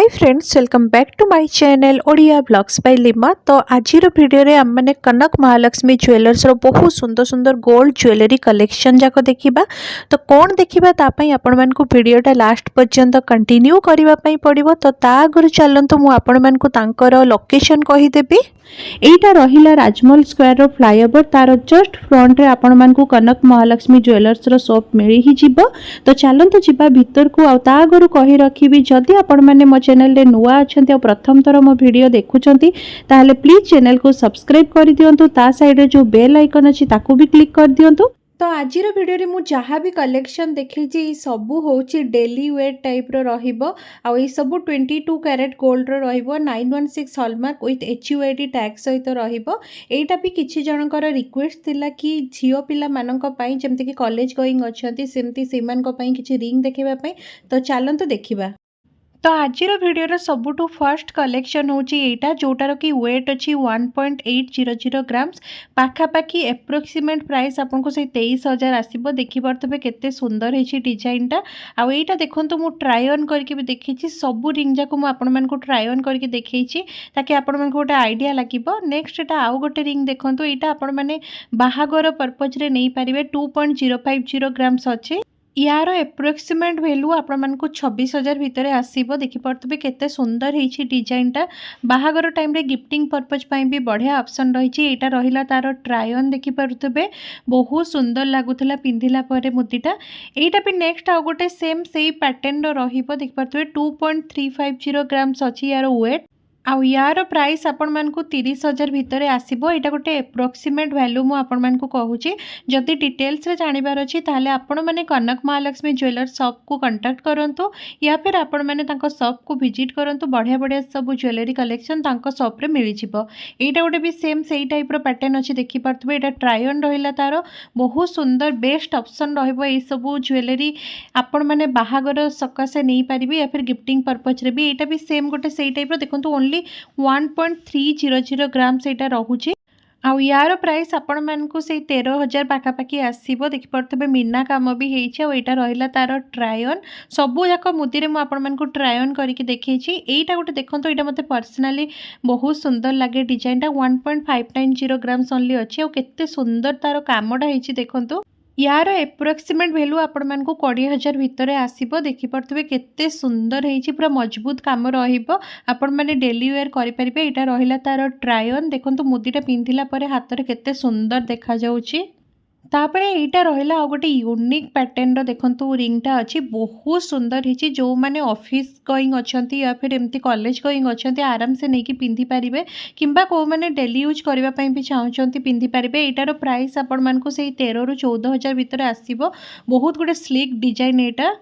Hi friends, welcome back to my channel Odia blogs by Lima. तो आज video रे हम माने कनक महालक्ष्मी ज्वेलर्स रो बहुत सुंदर सुंदर गोल्ड ज्वेलरी कलेक्शन जाको देखिबा। तो कौन देखिबा ता पई आपण मानकु भिडियोटा लास्ट पर्यंत कंटिन्यू करिबा पई पड़िबो। तो ता आगरु चलंतु मु आपण मानकु तांकर लोकेशन कहि देबी। एटा रहिला राजमहल स्क्वायर रो फ्लाईओवर तार जस्ट फ्रंट रे आपण मानकु कनक महालक्ष्मी ज्वेलर्स रो शॉप मिली ही जिवो। तो चलंतु जिबा भीतर को आ ता आगरु कहि रखिबी, जदि आपण माने मो चैनल रे नुवा अछंती और प्रथम थर मो वीडियो देखुचंती ताहले प्लीज चैनल को सब्सक्राइब कर दियंतु। ता साइड रे जो बेल आइकन अछि ताकू भी क्लिक कर दियंतु। तो आज वीडियो रे मु जहाँ भी कलेक्शन देखी सबू होची डेली वेट टाइप रो रहिबो। आ ई सबू 22 कैरेट गोल्ड रो रहिबो, 916 हॉलमार्क विथ HUID टैग सहित रहिबो। एटा भी किछि जनकर रिक्वेस्ट थिला कि झियो पिला मानक पई जेमति कि कॉलेज गोइंग अछंती सेमति सेमान को पई किछि रिंग देखिबा पई। तो चलंतु देखिबा। तो आज भिडियो सबुठ फर्स्ट कलेक्शन होची एटा, जोटार कि वेट अच्छी 1.800 ग्राम्स पाखापाखि एप्रोक्सीमेट प्राइस आपन को से 23,000 आसीबो। देखि परतबे केते सुंदर हेची डिजाइनटा। आ एटा देखंतु मु ट्राई ऑन करके भी देखिछि, सबु रिंग जाको मु आपन मन को ट्राई ऑन करके देखैछि ताकि आपन मन को गोटे आइडिया लागिबो। नेक्स्ट एटा आउ गोटे रिंग देखंतु, एटा आपन माने बाहागर पर्पज रे नै पारिबे। 2.050 ग्राम्स अछि। यार एप्रोक्सीमेट वैल्यू आपण मानकु 26,000 भितर आसीबो। देखि परतबे केते सुंदर हेछि डिजाइनटा। बाहागर टाइम रे गिफ्टिंग पर्पज पई भी बढ़िया ऑप्शन रहिछि। एटा रहिला तार ट्राई ऑन, देखि परतबे बहुत सुंदर लागुथला पिंधिला परे मुदिटा। एटा भी नेक्स्ट आ गोटे सेम सेही पैटर्न रो रहिबो। देखि परतबे 2.350 ग्राम्स अछि यार वेट। आउ यार प्राइस आपण मानकु 30,000 भितर आसीबो। एटा गोटे एप्रोक्सीमेट वैल्यू मु आपण मानकु कहूची। जदि डिटेल्स रे जानिबार अछि ताहले आपण माने कनक महालक्ष्मी ज्वेलर्स शॉप को कांटेक्ट करंतु या फिर आपण माने तांको शॉप को विजिट करंतु। बढ़िया बढ़िया सब ज्वेलरी कलेक्शन तांको शॉप रे मिली जिवो। एटा गोटे भी सेम सेही टाइप रो पैटर्न अछि। देखि परतबे एटा ट्राई ऑन रहिला तारो बहुत सुंदर बेस्ट ऑप्शन रहइबो। ए सब ज्वेलरी आपण माने बाहागर सकासे नै पारिबे या फिर गिफ्टिंग पर्पज रे भी। एटा भी सेम गोटे सेही टाइप रो देखंतु ओनली 1.300 ग्राम्स एटा रहुची। आउ यार प्राइस आपण मानकु से 13,000 पाखापाखि आसीबो। देखि परतबे मीना काम भी हेइछ। आ एटा रहिला तार ट्राई ऑन। सबु जाक मुदी रे मु आपण मानकु ट्राई ऑन करके देखैछि। एटा गोटे देखंतु, एटा मते पर्सनली बहुत सुंदर लागे डिजाइनटा। 1.590 ग्राम्स ओनली अछि। आ केते सुंदर तार कामडा हेइछि देखंतु। यार एप्रोक्सीमेट वैल्यू आपण मानकु 20,000 भितर आसीबो। देखि परतबे केते सुंदर हेइछि, पूरा मजबूत काम रहिबो। आपण माने डेली वेयर करि परिबे। एटा रहिला तार ट्राई ऑन। देखंतु मुदीटा पिंधिला परे हातरे केते सुंदर देखा जाउछि। तापरे एटा रहिला आ गोटे यूनिक पैटर्न रो देखंतु रिंगटा अछि। बहुत सुंदर हिची। जो माने ऑफिस गोइंग अछंती या फिर एमती कॉलेज गोइंग अछंती आराम से नेकी पिंधि परिबे, किंबा को माने डेली यूज करबा पई भी चाहउचंती पिंधि परिबे। एटारो प्राइस आपण मानकु सेही 13 रु 14,000 भितर आसीबो। बहुत गुडे स्लिक डिजाइन एटा।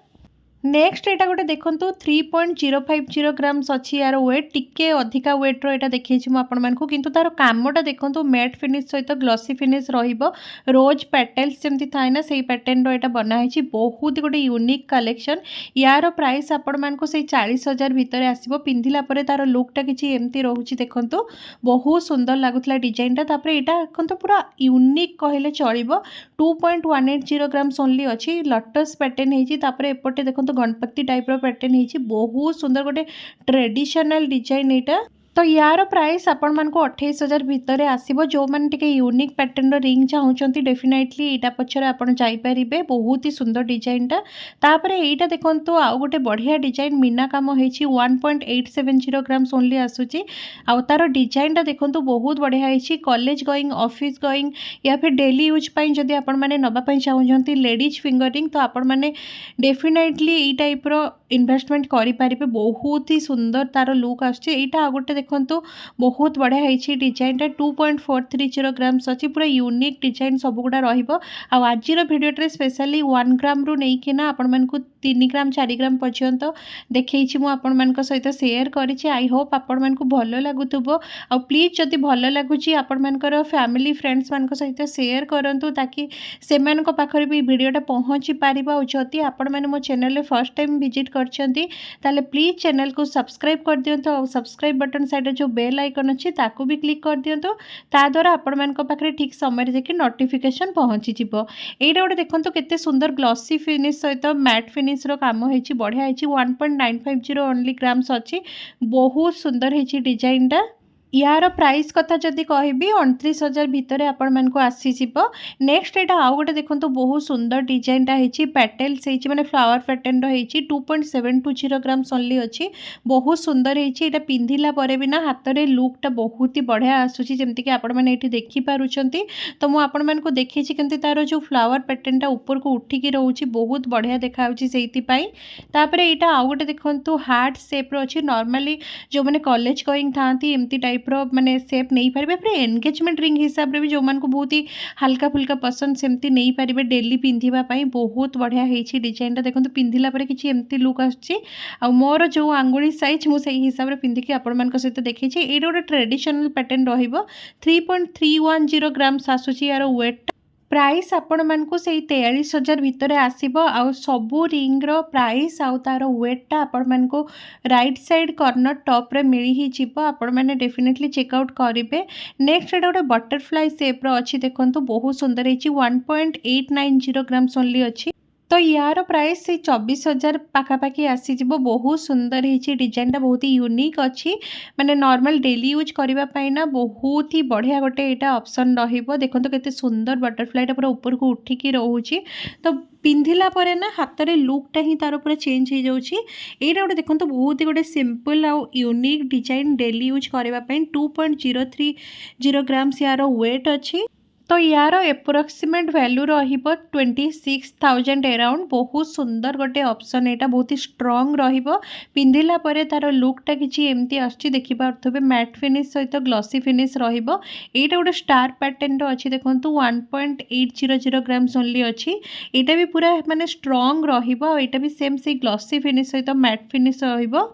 नेक्स्ट एटा गोटे देखंतु 3.050 ग्राम्स अछि यार वेट। टिके अधिका वेट रो एटा देखैछि मु आपण मानकु, किंतु तार कामटा देखंतु मैट फिनिश सहित ग्लॉसी फिनिश रहिबो। रोज पेटल्स जेमति थाय ना सेही पैटर्न रो एटा बना हैछि। बहुत गोटे यूनिक कलेक्शन। यार प्राइस आपण मानकु सेही 40,000 भितर आसीबो। पिंधिला परे तार लुकटा किछि एमति रहउछि देखंतु। बहुत सुंदर लागुतला डिजाइनटा। तापरे एटा देखंतु पूरा यूनिक कहले चलिबो। 2.180 ग्राम्स ओनली अछि। लटस पैटर्न हेछि। तापरे एपटे देखंतु गणपति टाइप रो पैटर्न हेछि। बहुत सुंदर गोटे ट्रेडिशनल डिजाइन एटा। तो यार प्राइस आपण मानकु 28,000 भितर आसीबो। जो माने टिके यूनिक पैटर्न रो रिंग चाहउचंती डेफिनेटली एटा पछरे आपण जाई परिबे। बहुत ही सुंदर डिजाइनटा। तापरे एटा देखंतु आ गोटे बढ़िया डिजाइन मीना काम हेछि। 1.870 ग्राम्स ओनली आसुची। आ तार डिजाइनटा देखंतु बहुत बढ़िया हेछि। कॉलेज गोइंग, ऑफिस गोइंग या फिर डेली यूज पई जदि आपण माने नबा पई चाहउचंती लेडीज फिंगरिंग, तो आपण माने डेफिनेटली ई टाइप रो इन्वेस्टमेंट करि परिबे। बहुत ही सुंदर तार लुक आछे। एटा आ गोटे देखंतु बहुत बढ़िया हेछि डिजाइनटा। 2.430 ग्राम्स अछि। पूरा यूनिक डिजाइन सब गुडा रहिबो। आ आजिर भिडियोटे स्पेशली 1 ग्राम रु नै किना आपण मानकु 3 ग्राम 4 ग्राम पर्यंत देखैछि मु आपण मानक सहित शेयर करिछि। आई होप आपण मानकु भलो लागुतबो। आ प्लीज जदि भलो लागुछि आपण मानकर फैमिली फ्रेंड्स मानक सहित शेयर करंतु ताकि सेमानक पाखरे भी भिडियोटा पहुंची पारिबो। आ जदि आपण माने मो चैनल रे फर्स्ट टाइम विजिट करछंती ताले प्लीज चैनल को सब्सक्राइब कर दियंतु। आ सब्सक्राइब बटन साइड जो बेल आइकन अच्छी ताकू भी क्लिक कर दिंतु ता द्वारा आपण मान पाखे ठीक समय जाकि नोटिफिकेशन पहुँची जीव। एटा गोटे देखो केते सुंदर ग्लॉसी फिनिश सहित मैट फिनिश रो काम होइछि बढ़िया होइछि 1.950 ओनली ग्राम्स अच्छी बहुत सुंदर होइछि डिजाइन टा। यार प्राइस कथा जदि कहबी 29,000 भितर आपण मानक आसीजिव। नेक्स्ट एटा आउ गोटे देखो बहुत सुंदर डिजाइनटा होइछि पैटेल्स होइछि माने फ्लावर पैटर्न होइछि 2.720 ग्राम्स ओनली अच्छी बहुत सुंदर होइछि। एटा पिंधिला परे भी ना हाथ रे लुकटा बहुत ही बढ़िया आसुछि जेमति कि आपण माने एठी देखि पारुछंती। तो मु आपण मानक देखैछि केमति तार जो फ्लावर पैटर्नटा ऊपर को उठिकी रहउछि बहुत बढ़िया देखाउछि सेहिति पई। तापरे एटा आउ गोटे देखंतु हार्ट शेप रो अछि नॉर्मली जो माने कॉलेज गोइंग थांती एमती टाइप माने सेप नहीं पारे फिर एंगेजमेंट रिंग हिसाब रे भी जो मान को बहुत ही हल्का फुल्का पसंद सेमती नहीं पारे डेली पिंधिबा पई बहुत बढ़िया होइछि डिजाइन टा देखंतु पिंधिला परे किछि एमती लुक आछि आ मोर जो आंगुली साइज मु सही हिसाब रे पिंधि के आपण मान को सहित देखैछि। एटा गोटे ट्रेडिशनल पैटर्न रहिबो 3.310 ग्राम्स आसुछि यार वेट प्राइस आपण मानकु से 43,000 भितर आसीबो आ सबू रिंग रो प्राइस आउ तार वेटटा आपण मानकु राइट साइड कॉर्नर टॉप रे मिली ही जिवो आपण माने डेफिनेटली चेकआउट करिवे। नेक्स्ट एटा गोटे बटरफ्लाई शेप रो अछि देखंतु बहुत सुंदर हिची 1.890 ग्राम्स ओनली अछि। तो यार प्राइस से 24,000 पाखापाखि आसीजिव बहुत सुंदर होइछि डिजाइनटा बहुत ही यूनिक अच्छी माने नॉर्मल डेली यूज करबा पई ना बहुत ही बढ़िया गोटे एटा ऑप्शन रहिबो। देखंतु केते सुंदर बटरफ्लाईटा पूरा ऊपर को उठिकी रहउछि तो पिंधिला परे ना हाथ रे लुकटा ही तार पूरा चेंज हो जाउछि। एटा गोटे देखंतु बहुत ही गोटे सिंपल आ यूनिक डिजाइन डेली यूज करबा पई 2.030 ग्राम्स यार वेट अछि। तो यार एप्रोक्सीमेट वैल्यू रहिबो 26,000 अराउंड बहुत सुंदर गोटे ऑप्शन एटा बहुत ही स्ट्रांग रहिबो पिंधिला परे तार लुकटा किछि एमती आछि देखि पारथबे मैट फिनिश सहित ग्लॉसी फिनिश रहिबो। एटा गोटे स्टार पैटर्न रो अछि देखंतु 1.800 ग्राम्स ओनली अछि एटा भी पूरा माने स्ट्रांग रहिबो एटा भी सेम से ग्लॉसी फिनिश सहित मैट फिनिश रहिबो।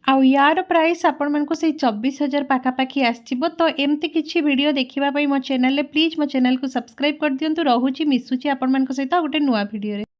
आउ यार प्राइस आपण मानकु से 24,000 पाखापाखि आसीबो। तो एमती किछि वीडियो देखिबा पई मो चैनल प्लीज मो चैनल को सब्सक्राइब कर दियंतु रहुछि मिसुछि आपण मानक सहित गोटे नुआ वीडियो रे।